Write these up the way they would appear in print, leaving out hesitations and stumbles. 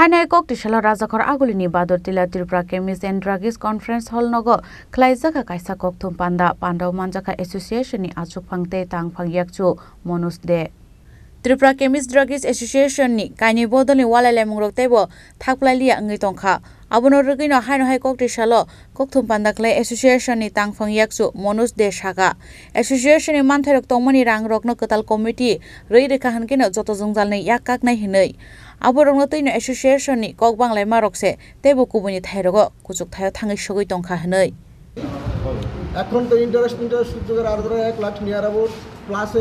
Hainai kok tishala rajakhor agulini bador tila Tripura Chemist and Druggist Conference Hall nogo khlaijaka kaisa kok thum panda Pandau Manjaka Association ni achuk phangte tang phangyakchu Manus de Tripura Chemist Druggist Association ni kaini bodoni walale mungrok tebo thaklailia ngai tongkha abono rugino hainai kok tishalo kok thum panda khlai association ni tang phangyakchu Manus de saga association ni manthairok tongmani rangrok no katal committee rei rekha hankino joto jongjal ni yakak nai hinai aborong tino association ni kok banglai marokse tebo kubuni thairogo kuchuk thayo thangai sogoi tongkha hinai এখন তো interest সুযোগের আর 1 lakh near about plus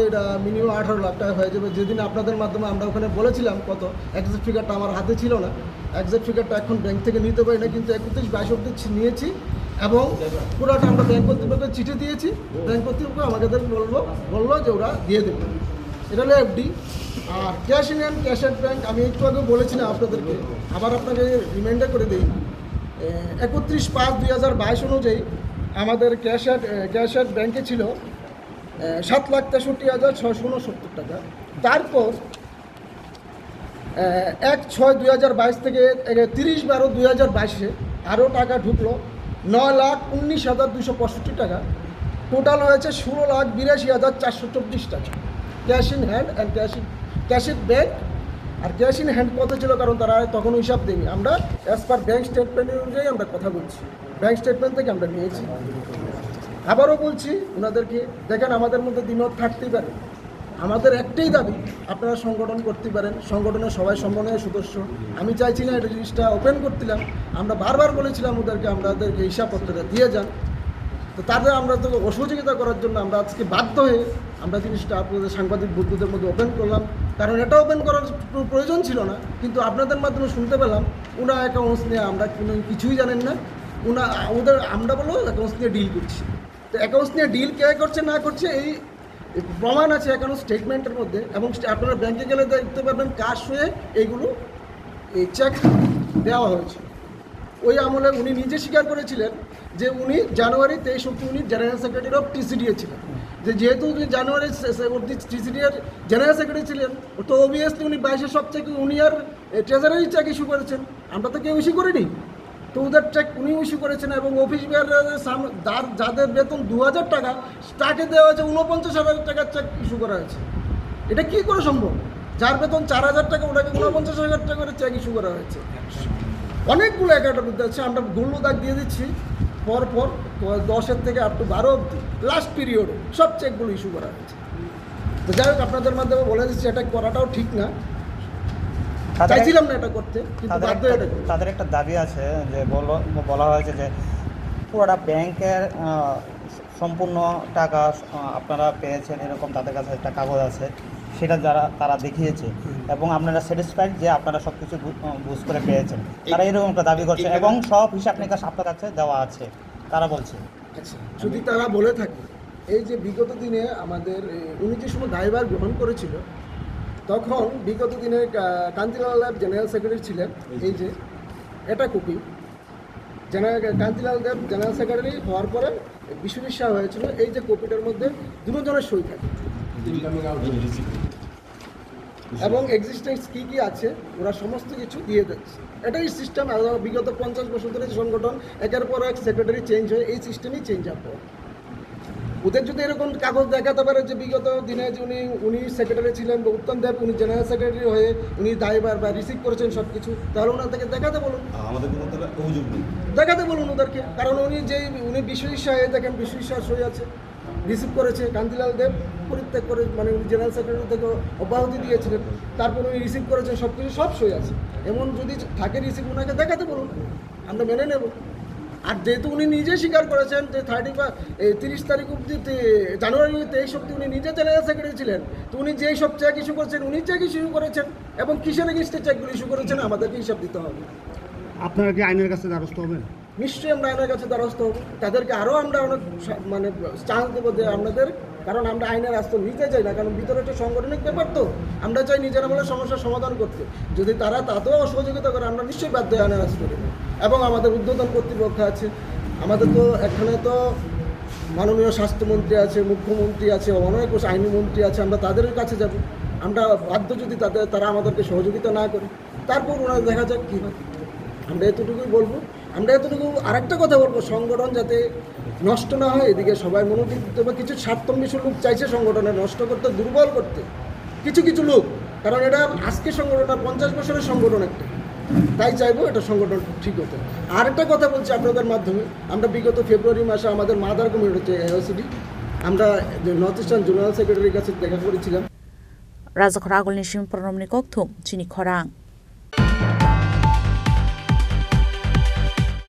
minimum 18 lakh টাকা হয়ে যাবে। যেদিন আপনাদের মাধ্যমে আমরা ওখানে বলেছিলাম কত এক্সাক্ট ফিগারটা আমার হাতে ছিল না, এক্সাক্ট ফিগারটা এখন ব্যাংক থেকে নিতে পারি না, কিন্তু 31-22 অবধি নিয়েছি এবং পুরোটা আমরা ব্যাংক কর্তৃপক্ষকে চিঠি দিয়েছি। ব্যাংক কর্তৃপক্ষ আমাদের বললো যে ওরা দিয়ে দেবে। এটা হলো এফডি। আর cash in hand cash at bank আমি একটু আগে বলেছিলাম আপনাদেরকে, আবার আপনাকে রিমাইন্ডার করে দিই। 31/5/2022 অনুযায়ী আমাদের ক্যাশ অ্যাট ব্যাংকে ছিল 7,63,669 টাকা। তারপর 1/6/2022 থেকে 30/12/2022 আরও টাকা ঢুকলো 9,19,265 টাকা। টোটাল হয়েছে 16,82,424 টাকা cash in hand and cash in bank. আর ক্যাশ ইন হ্যান্ড কত ছিল, কারণ তারা তখন হিসাব দেয়নি। আমরা অ্যাজ পার ব্যাংক স্টেটমেন্ট অনুযায়ী আমরা কথা বলছি, ব্যাংক স্টেটমেন্ট থেকে আমরা নিয়েছি। আবারও বলছি ওনাদেরকে, দেখেন আমাদের মধ্যে দ্বিমত থাকতেই পারে, আমাদের একটাই দাবি আপনারা সংগঠন করতে পারেন, সংগঠনের সবাই সম্মানীয় সদস্য। আমি চাইছি না এটা জিনিসটা ওপেন করছিলাম, আমরা বারবার বলেছিলাম ওদেরকে আমাদেরকে হিসাবপত্রটা দিয়ে যান। তো তাদের আমরা তো অসহযোগিতা করার জন্য আমরা আজকে বাধ্য হয়ে আমরা জিনিসটা আপনাদের সাংবাদিক বন্ধুদের মধ্যে ওপেন করলাম, কারণ এটা ওপেন করার প্রয়োজন ছিল না, কিন্তু আপনাদের মাধ্যমে শুনতে পেলাম ওনার অ্যাকাউন্টস নিয়ে আমরা কিছুই জানেন না। আমরা বলো অ্যাকাউন্টস নিয়ে ডিল করছি। তো অ্যাকাউন্টস নিয়ে ডিল কে করছে না করছে এই প্রমাণ আছে অ্যাকাউন্ট স্টেটমেন্টের মধ্যে, এবং আপনারা ব্যাংকে গেলে দেখতে পারবেন কাশ হয়ে এইগুলো এই চেক দেওয়া হয়েছে। ওই আমলে উনি নিজে স্বীকার করেছিলেন যে উনি জানুয়ারি 23 অবধি উনি জেনারেল সেক্রেটারি অফ টিসিডিএ ছিলেন। যেহেতু উনি জানুয়ারি অবধি টিসিডিএর জেনারেল সেক্রেটারি ছিলেন, তো অবভিয়াসলি উনি 22 সপ্তাহে উনি আর ট্রেজারি চেক ইস্যু করেছেন, আমরা তো কেউ ইস্যু করিনি। তো ওদের চেক উনি ইস্যু করেছেন এবং অফিস যাদের বেতন 2,000 টাকা তাকে দেওয়া হয়েছে 49,000 টাকার চেক ইস্যু করা হয়েছে। এটা কী করে সম্ভব? যার বেতন 4,000 টাকা ওটাকে 49,000 টাকা করে চেক ইস্যু করা হয়েছে। অনেকগুলো অ্যাকাউন্টের মধ্যে আছে, আমরা গুলো দাগ দিয়ে দিচ্ছি পরপর 10 থেকে আপ টু 12 অবধি লাস্ট পিরিয়ডে সব চেকগুলো ইস্যু করা হয়েছে। তো যাই হোক আপনাদের মাধ্যমে বলে দিচ্ছি এটা করাটাও ঠিক না, চাইছিলাম না এটা করতে, কিন্তু বাধ্য হয়ে এটা। তাদের একটা দাবি আছে যে বলা হয়েছে যে পুরোটা ব্যাংকের সম্পূর্ণ টাকা আপনারা পেয়েছেন, এরকম তাদের কাছে একটা কাগজ আছে, সেটা তারা দেখিয়েছে এবং আপনারা স্যাটিসফাইড যে আপনারা সব কিছু বুঝ করে পেয়েছেন। তারা এরকম একটা দাবি করছে এবং সব হিসাব নিকাশ আপনার কাছে দেওয়া আছে তারা বলছে। আচ্ছা, যদি তারা বলে থাকে এই যে বিগত দিনে আমাদের উনি যে সময় দায়ভার গ্রহণ করেছিল, তখন বিগত দিনে কান্তিলাল দেব জেনারেল সেক্রেটারি ছিলেন। এই যে এটা কপি, কান্তিলাল দেব জেনারেল সেক্রেটারি হওয়ার পরে বিশ্বজিৎ শাহ হয়েছিল। এই যে কপিটার মধ্যে দুজনের সই থাকে এবং এক্সিস্টেন্স কী আছে ওরা সমস্ত কিছু দিয়ে দিচ্ছে। এটাই সিস্টেম। বিগত 50 বছর ধরে সংগঠন একের পর এক সেক্রেটারি চেঞ্জ হয়ে এই সিস্টেমই চেঞ্জ আপ হয়। ওদের যদি এরকম কাগজ দেখাতে পারে যে বিগত দিনে যে উনি সেক্রেটারি ছিলেন বা উত্তম দেব উনি জেনারেল সেক্রেটারি হয়ে উনি দায়ভার বা রিসিভ করেছেন সব কিছু, তাহলে ওনাদেরকে দেখাতে বলুন, আমাদের কোনো অভিযোগ নেই, দেখাতে বলুন ওদেরকে। কারণ উনি বিশ্বজিৎ শাহ দেখেন বিশ্বজিৎ শাহ সই আছে, রিসিভ করেছে। কান্তিলাল দেব পরিত্যাগ করে উনি জেনারেল সেক্রেটারি থেকে অব্যাহতি দিয়েছিলেন, তারপর উনি রিসিভ করেছেন, সব কিছু সব সই আছে। এমন যদি থাকে রিসিভ ওনাকে দেখাতে বলুন, আমরা মেনে নেব। আর যেহেতু উনি নিজে স্বীকার করেছেন যে 30 তারিখ অবধি জানুয়ারি 23 অবধি উনি নিজে জেনারেল সেক্রেটারি ছিলেন, তো উনি যেই সব চেক ইস্যু করেছেন উনি চেক ইস্যু করেছেন এবং কিসের এগেইনস্টে চেকগুলো ইস্যু করেছেন আমাদেরকে হিসাব দিতে হবে। আপনারা কি আইনের কাছে দ্বারস্থ হবেন? নিশ্চয়ই আমরা আইনের কাছে দ্বারস্থ হব। তাদেরকে আরও আমরা অনেক চান্স দেবো যে আপনাদের, কারণ আমরা আইনের রাস্তা নিতে চাই না, কারণ ভিতরে একটা সাংগঠনিক ব্যাপার, তো আমরা চাই নিজেরা বলে সমস্যার সমাধান করতে। যদি তারা তাতেও অসহযোগিতা করে আমরা নিশ্চয়ই বাধ্য হয়ে আইনের রাস্তা দেবো। এবং আমাদের ঊর্ধ্বতন কর্তৃপক্ষ আছে, আমাদের তো এখানে তো মাননীয় স্বাস্থ্যমন্ত্রী আছে, মুখ্যমন্ত্রী আছে, অনেক আইনমন্ত্রী আছে, আমরা তাদের কাছে যাব। আমরা বাধ্য যদি তারা আমাদেরকে সহযোগিতা না করে। তারপর ওনারা দেখা যাক কী হয়। আমরা এতটুকুই বলবো। আমরা এতটুকু আরেকটা কথা বলবো, সংগঠন যাতে নষ্ট না হয় এদিকে সবাই মনোযোগ দিতে হবে। কিছু স্বার্থন্বেষী লোক চাইছে সংগঠনে নষ্ট করতে, দুর্বল করতে, কিছু কিছু লোক, কারণ এটা আজকে সংগঠনটা 50 বছরের সংগঠন একটা, তাই চাইবো এটা সংগঠন ঠিক হতে। আর একটা কথা বলছি আপনাদের মাধ্যমে, আমরা বিগত ফেব্রুয়ারি মাসে আমাদের মাদার কমিটি হচ্ছে এওসিডি, আমরা নর্থ ইস্টার্ন জেনারেল সেক্রেটারির কাছে দেখা করেছিলাম। Raja Khoragul ni Shim Pranamni Kokthum, Chini Khorang.